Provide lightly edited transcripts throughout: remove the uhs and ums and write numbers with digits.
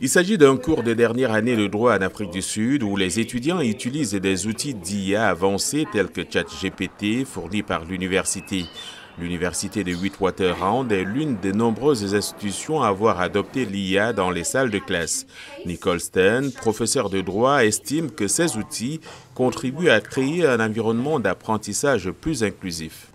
Il s'agit d'un cours de dernière année de droit en Afrique du Sud où les étudiants utilisent des outils d'IA avancés tels que ChatGPT fournis par l'université. L'université de Witwatersrand est l'une des nombreuses institutions à avoir adopté l'IA dans les salles de classe. Nicole Stern, professeure de droit, estime que ces outils contribuent à créer un environnement d'apprentissage plus inclusif.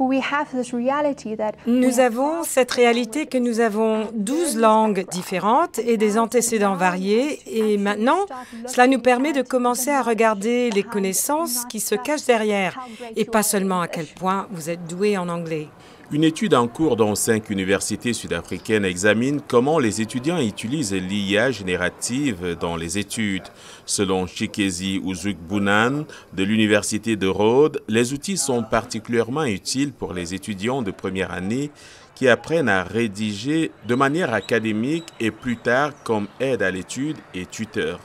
Nous avons cette réalité que nous avons 12 langues différentes et des antécédents variés et maintenant, cela nous permet de commencer à regarder les connaissances qui se cachent derrière et pas seulement à quel point vous êtes doué en anglais. Une étude en cours dans 5 universités sud-africaines examine comment les étudiants utilisent l'IA générative dans les études. Selon Chikezi Uzukbunan de l'Université de Rhodes, les outils sont particulièrement utiles pour les étudiants de première année qui apprennent à rédiger de manière académique et plus tard comme aide à l'étude et tuteur.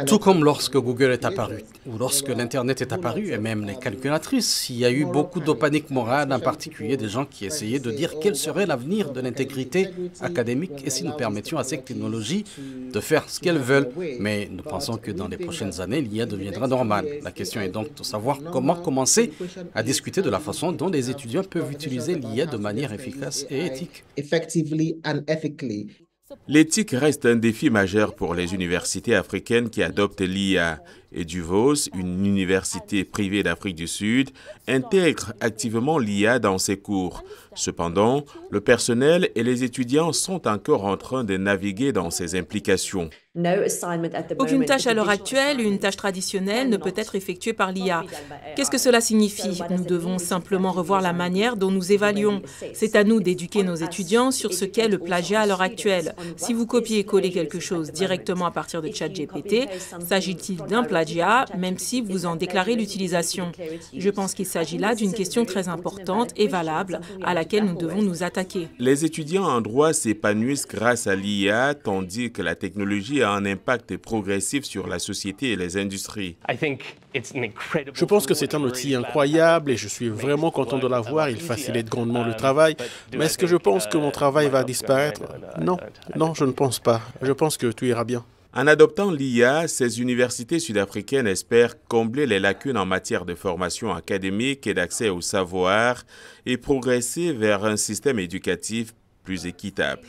Tout comme lorsque Google est apparu, ou lorsque l'Internet est apparu, et même les calculatrices, il y a eu beaucoup de panique morale, en particulier des gens qui essayaient de dire quel serait l'avenir de l'intégrité académique et si nous permettions à ces technologies de faire ce qu'elles veulent. Mais nous pensons que dans les prochaines années, l'IA deviendra normale. La question est donc de savoir comment commencer à discuter de la façon dont les étudiants peuvent utiliser l'IA de manière efficace et éthique. L'éthique reste un défi majeur pour les universités africaines qui adoptent l'IA. EduVos, une université privée d'Afrique du Sud, intègre activement l'IA dans ses cours. Cependant, le personnel et les étudiants sont encore en train de naviguer dans ces implications. Aucune tâche à l'heure actuelle, une tâche traditionnelle, ne peut être effectuée par l'IA. Qu'est-ce que cela signifie? Nous devons simplement revoir la manière dont nous évaluons. C'est à nous d'éduquer nos étudiants sur ce qu'est le plagiat à l'heure actuelle. Si vous copiez et collez quelque chose directement à partir de ChatGPT, s'agit-il d'un plagiat, même si vous en déclarez l'utilisation? Je pense qu'il s'agit là d'une question très importante et valable à laquelle nous devons nous attaquer. Les étudiants en droit s'épanouissent grâce à l'IA, tandis que la technologie a un impact progressif sur la société et les industries. Je pense que c'est un outil incroyable et je suis vraiment content de l'avoir. Il facilite grandement le travail. Mais est-ce que je pense que mon travail va disparaître? Non, non, je ne pense pas. Je pense que tout ira bien. En adoptant l'IA, ces universités sud-africaines espèrent combler les lacunes en matière de formation académique et d'accès au savoir et progresser vers un système éducatif plus équitable.